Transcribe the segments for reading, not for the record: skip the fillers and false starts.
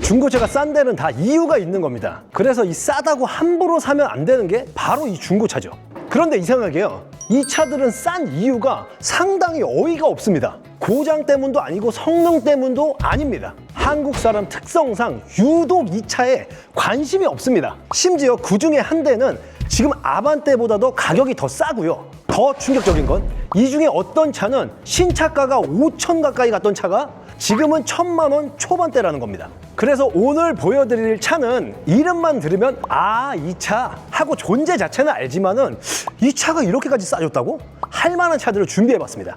중고차가 싼 데는 다 이유가 있는 겁니다. 그래서 이 싸다고 함부로 사면 안 되는 게 바로 이 중고차죠. 그런데 이상하게요, 이 차들은 싼 이유가 상당히 어이가 없습니다. 고장 때문도 아니고 성능 때문도 아닙니다. 한국 사람 특성상 유독 이 차에 관심이 없습니다. 심지어 그 중에 한 대는 지금 아반떼보다도 가격이 더 싸고요. 더 충격적인 건 이 중에 어떤 차는 신차가가 5천 가까이 갔던 차가 지금은 1,000만 원 초반대라는 겁니다. 그래서 오늘 보여드릴 차는 이름만 들으면 아, 이 차 하고 존재 자체는 알지만은 이 차가 이렇게까지 싸졌다고? 할 만한 차들을 준비해봤습니다.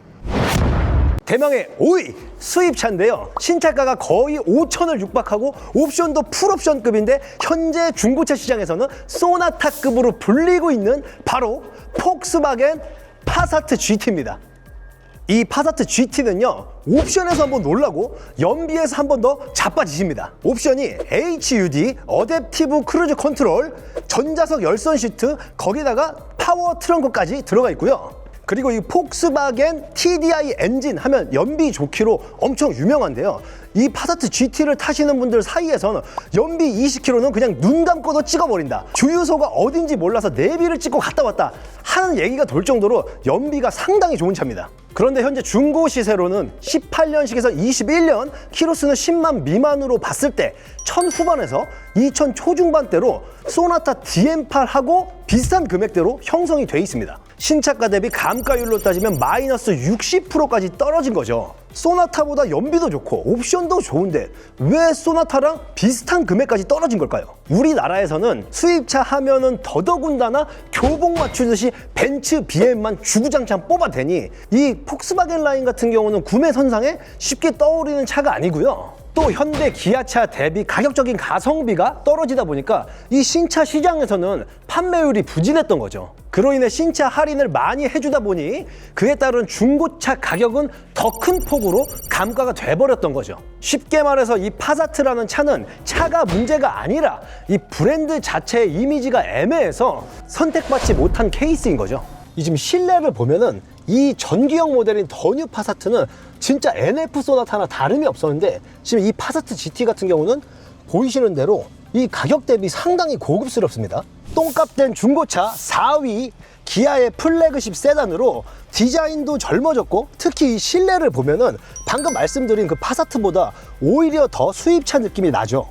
대망의 5위 수입차인데요. 신차가가 거의 5천을 육박하고 옵션도 풀옵션급인데 현재 중고차 시장에서는 소나타급으로 불리고 있는 바로 폭스바겐 파사트 GT입니다. 이 파사트 GT는요, 옵션에서 한번 놀라고 연비에서 한 번 더 자빠지십니다. 옵션이 HUD, 어댑티브 크루즈 컨트롤, 전자석 열선 시트, 거기다가 파워 트렁크까지 들어가 있고요. 그리고 이 폭스바겐 TDI 엔진 하면 연비 좋기로 엄청 유명한데요. 이 파사트 GT를 타시는 분들 사이에서는 연비 20km는 그냥 눈 감고도 찍어버린다, 주유소가 어딘지 몰라서 내비를 찍고 갔다 왔다 하는 얘기가 돌 정도로 연비가 상당히 좋은 차입니다. 그런데 현재 중고 시세로는 18년식에서 21년, 키로수는 10만 미만으로 봤을 때 1000 후반에서 2000 초중반대로 소나타 DM8하고 비슷한 금액대로 형성이 돼 있습니다. 신차가 대비 감가율로 따지면 마이너스 60%까지 떨어진 거죠. 소나타보다 연비도 좋고 옵션도 좋은데 왜 소나타랑 비슷한 금액까지 떨어진 걸까요? 우리나라에서는 수입차 하면은 더더군다나 교복 맞추듯이 벤츠, BM만 주구장창 뽑아대니 이 폭스바겐 라인 같은 경우는 구매 선상에 쉽게 떠오르는 차가 아니고요. 또 현대 기아차 대비 가격적인 가성비가 떨어지다 보니까 이 신차 시장에서는 판매율이 부진했던 거죠. 그로 인해 신차 할인을 많이 해주다 보니 그에 따른 중고차 가격은 더 큰 폭으로 감가가 돼버렸던 거죠. 쉽게 말해서 이 파사트라는 차는 차가 문제가 아니라 이 브랜드 자체의 이미지가 애매해서 선택받지 못한 케이스인 거죠. 이 지금 실내를 보면은 이 전기형 모델인 더 뉴 파사트는 진짜 NF 소나타나 다름이 없었는데 지금 이 파사트 GT 같은 경우는 보이시는 대로 이 가격 대비 상당히 고급스럽습니다. 똥값된 중고차 4위 기아의 플래그십 세단으로 디자인도 젊어졌고 특히 이 실내를 보면은 방금 말씀드린 그 파사트보다 오히려 더 수입차 느낌이 나죠.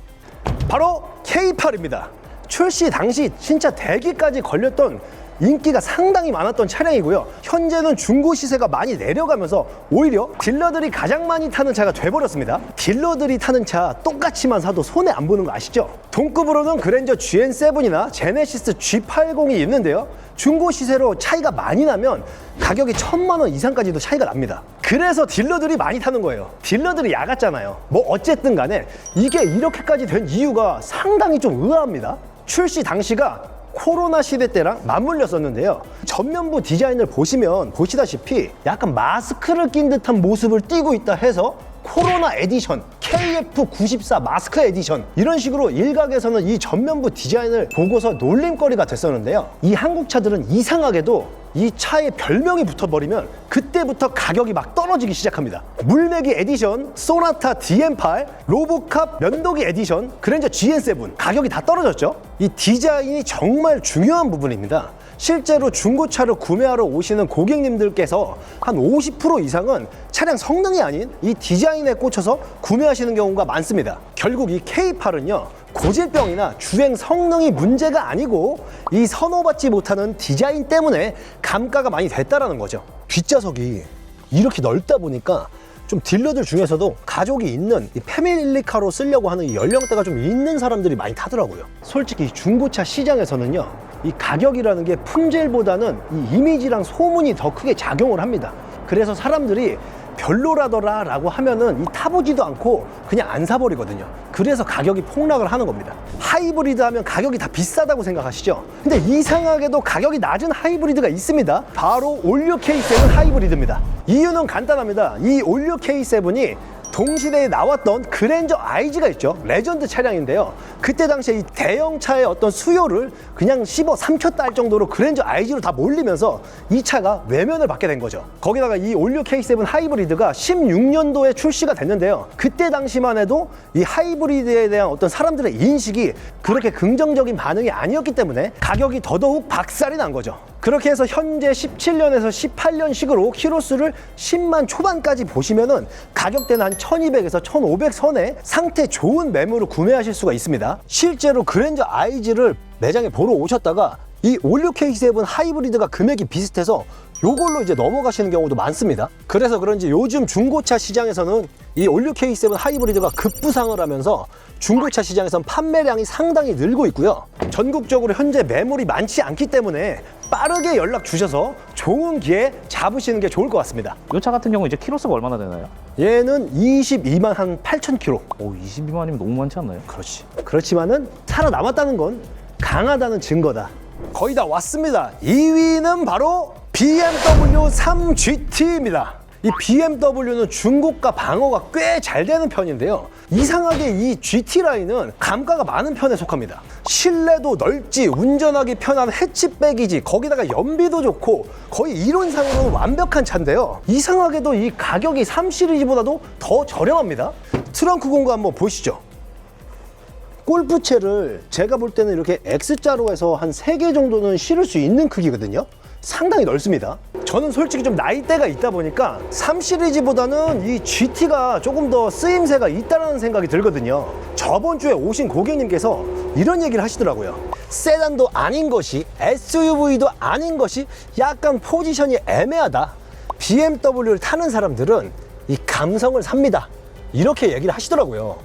바로 K8입니다. 출시 당시 진짜 대기까지 걸렸던 인기가 상당히 많았던 차량이고요. 현재는 중고 시세가 많이 내려가면서 오히려 딜러들이 가장 많이 타는 차가 돼버렸습니다. 딜러들이 타는 차 똑같이만 사도 손해 안 보는 거 아시죠? 동급으로는 그랜저 GN7이나 제네시스 G80이 있는데요. 중고 시세로 차이가 많이 나면 가격이 1,000만 원 이상까지도 차이가 납니다. 그래서 딜러들이 많이 타는 거예요. 딜러들이 야갔잖아요. 뭐 어쨌든 간에 이게 이렇게까지 된 이유가 상당히 좀 의아합니다. 출시 당시가 코로나 시대 때랑 맞물렸었는데요. 전면부 디자인을 보시다시피 약간 마스크를 낀 듯한 모습을 띠고 있다 해서 코로나 에디션, KF94 마스크 에디션 이런 식으로 일각에서는 이 전면부 디자인을 보고서 놀림거리가 됐었는데요. 이 한국 차들은 이상하게도 이 차에 별명이 붙어버리면 그때부터 가격이 막 떨어지기 시작합니다. 물메기 에디션, 소나타 DM8, 로보캅 면도기 에디션, 그랜저 GN7 가격이 다 떨어졌죠. 이 디자인이 정말 중요한 부분입니다. 실제로 중고차를 구매하러 오시는 고객님들께서 한 50% 이상은 차량 성능이 아닌 이 디자인에 꽂혀서 구매하시는 경우가 많습니다. 결국 이 K8은요, 고질병이나 주행 성능이 문제가 아니고 이 선호받지 못하는 디자인 때문에 감가가 많이 됐다라는 거죠. 뒷좌석이 이렇게 넓다 보니까 좀 딜러들 중에서도 가족이 있는 이 패밀리카로 쓰려고 하는 이 연령대가 좀 있는 사람들이 많이 타더라고요. 솔직히 중고차 시장에서는요, 이 가격이라는 게 품질보다는 이 이미지랑 소문이 더 크게 작용을 합니다. 그래서 사람들이 별로라더라 라고 하면은 이 타보지도 않고 그냥 안 사버리거든요. 그래서 가격이 폭락을 하는 겁니다. 하이브리드 하면 가격이 다 비싸다고 생각하시죠? 근데 이상하게도 가격이 낮은 하이브리드가 있습니다. 바로 올류 K7 하이브리드입니다. 이유는 간단합니다. 이 올류 K7이 동시대에 나왔던 그랜저 IG가 있죠. 레전드 차량인데요. 그때 당시에 이 대형차의 어떤 수요를 그냥 씹어 삼켰다 할 정도로 그랜저 IG로 다 몰리면서 이 차가 외면을 받게 된 거죠. 거기다가 이 올류 K7 하이브리드가 16년도에 출시가 됐는데요. 그때 당시만 해도 이 하이브리드에 대한 어떤 사람들의 인식이 그렇게 긍정적인 반응이 아니었기 때문에 가격이 더더욱 박살이 난 거죠. 그렇게 해서 현재 17년에서 18년식으로 키로수를 10만 초반까지 보시면은 가격대는 한 1200에서 1500 선에 상태 좋은 매물을 구매하실 수가 있습니다. 실제로 그랜저 IG를 매장에 보러 오셨다가 이 올류 K7 하이브리드가 금액이 비슷해서 요걸로 이제 넘어가시는 경우도 많습니다. 그래서 그런지 요즘 중고차 시장에서는 이 올류 K7 하이브리드가 급부상을 하면서 중고차 시장에서는 판매량이 상당히 늘고 있고요. 전국적으로 현재 매물이 많지 않기 때문에 빠르게 연락 주셔서 좋은 기회 잡으시는 게 좋을 것 같습니다. 이 차 같은 경우 이제 키로수가 얼마나 되나요? 얘는 22만 한 8천 킬로. 오, 22만이면 너무 많지 않나요? 그렇지. 그렇지만은 살아남았다는 건 강하다는 증거다. 거의 다 왔습니다. 2위는 바로 BMW 3GT입니다. 이 BMW는 중고가 방어가 꽤 잘 되는 편인데요. 이상하게 이 GT 라인은 감가가 많은 편에 속합니다. 실내도 넓지, 운전하기 편한 해치백이지, 거기다가 연비도 좋고 거의 이론상으로는 완벽한 차인데요. 이상하게도 이 가격이 3 시리즈보다도 더 저렴합니다. 트렁크 공간 한번 보시죠. 골프채를 제가 볼 때는 이렇게 X자로 해서 한 3개 정도는 실을 수 있는 크기거든요. 상당히 넓습니다. 저는 솔직히 좀 나이대가 있다 보니까 3 시리즈보다는 이 GT가 조금 더 쓰임새가 있다는 생각이 들거든요. 저번 주에 오신 고객님께서 이런 얘기를 하시더라고요. 세단도 아닌 것이, SUV도 아닌 것이 약간 포지션이 애매하다. BMW를 타는 사람들은 이 감성을 삽니다. 이렇게 얘기를 하시더라고요.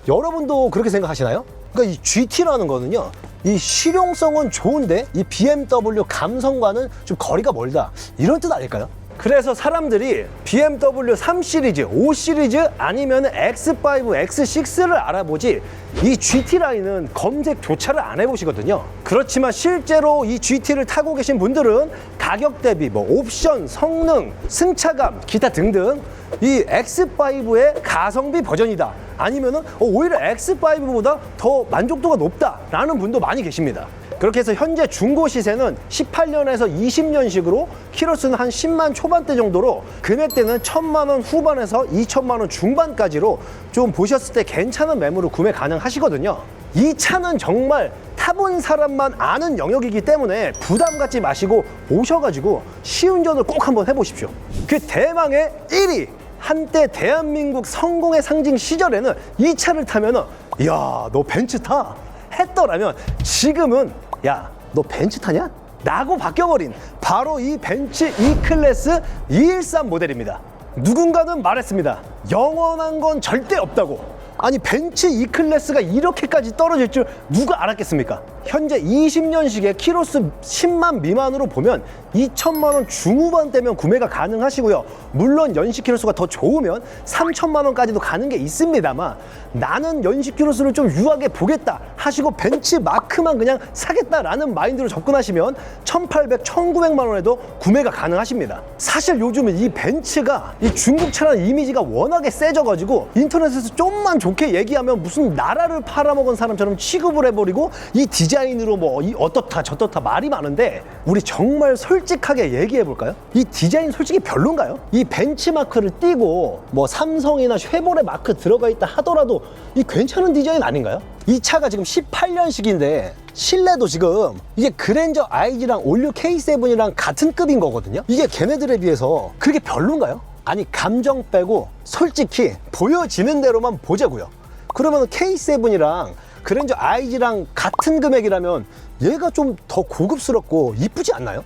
여러분도 그렇게 생각하시나요? 그러니까 이 GT라는 거는요, 이 실용성은 좋은데 이 BMW 감성과는 좀 거리가 멀다, 이런 뜻 아닐까요? 그래서 사람들이 BMW 3 시리즈, 5 시리즈 아니면 X5, X6를 알아보지 이 GT 라인은 검색조차를 안 해보시거든요. 그렇지만 실제로 이 GT를 타고 계신 분들은 가격 대비 뭐 옵션, 성능, 승차감, 기타 등등 이 X5의 가성비 버전이다, 아니면은 오히려 X5보다 더 만족도가 높다라는 분도 많이 계십니다. 그렇게 해서 현재 중고 시세는 18년에서 20년식으로 키로수는 한 10만 초반대 정도로 금액대는 1000만 원 후반에서 2000만 원 중반까지로 좀 보셨을 때 괜찮은 매물을 구매 가능하시거든요. 이 차는 정말 타본 사람만 아는 영역이기 때문에 부담 갖지 마시고 오셔가지고 시운전을 꼭 한번 해보십시오. 그 대망의 1위! 한때 대한민국 성공의 상징 시절에는 이 차를 타면은 야, 너 벤츠 타! 했더라면 지금은 야, 너 벤츠 타냐? 라고 바뀌어버린 바로 이 벤츠 E클래스 213 모델입니다. 누군가는 말했습니다. 영원한 건 절대 없다고. 아니, 벤츠 E클래스가 이렇게까지 떨어질 줄 누가 알았겠습니까? 현재 20년식의 키로수 10만 미만으로 보면 2천만 원 중후반대면 구매가 가능하시고요. 물론 연식 키로수가 더 좋으면 3천만 원까지도 가는 게 있습니다만, 나는 연식 키로수를 좀 유하게 보겠다 하시고 벤츠 마크만 그냥 사겠다라는 마인드로 접근하시면 1,800, 1,900만 원에도 구매가 가능하십니다. 사실 요즘은 이 벤츠가 이 중국차라는 이미지가 워낙에 세져가지고 인터넷에서 좀만 좋게 얘기하면 무슨 나라를 팔아먹은 사람처럼 취급을 해버리고 이 디자인으로 뭐 이 어떻다 저떻다 말이 많은데, 우리 정말 솔직하게 얘기해볼까요? 이 디자인 솔직히 별론가요? 이 벤츠마크를 띄고 뭐 삼성이나 쉐보레 마크 들어가 있다 하더라도 이 괜찮은 디자인 아닌가요? 이 차가 지금 18년식인데 실내도 지금 이게 그랜저 IG랑 올류 K7이랑 같은 급인 거거든요. 이게 걔네들에 비해서 그게 별론가요? 아니, 감정 빼고 솔직히 보여지는 대로만 보자고요. 그러면 K7이랑 그랜저 IG랑 같은 금액이라면 얘가 좀 더 고급스럽고 이쁘지 않나요?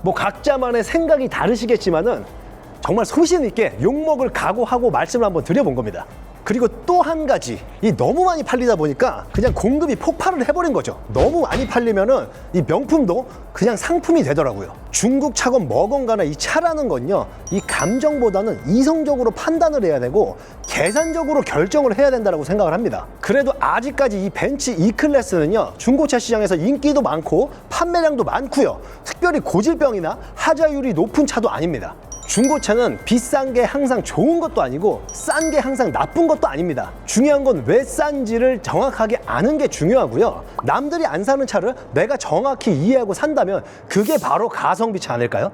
뭐 각자만의 생각이 다르시겠지만은 정말 소신 있게 욕먹을 각오하고 말씀을 한번 드려본 겁니다. 그리고 또 한 가지, 이 너무 많이 팔리다 보니까 그냥 공급이 폭발을 해버린 거죠. 너무 많이 팔리면은 이 명품도 그냥 상품이 되더라고요. 중국 차건 뭐건 간에 이 차라는 건요, 이 감정보다는 이성적으로 판단을 해야 되고 계산적으로 결정을 해야 된다고 생각을 합니다. 그래도 아직까지 이 벤츠 E클래스는요, 중고차 시장에서 인기도 많고 판매량도 많고요, 특별히 고질병이나 하자율이 높은 차도 아닙니다. 중고차는 비싼 게 항상 좋은 것도 아니고 싼 게 항상 나쁜 것도 아닙니다. 중요한 건 왜 싼지를 정확하게 아는 게 중요하고요. 남들이 안 사는 차를 내가 정확히 이해하고 산다면 그게 바로 가성비 차 아닐까요?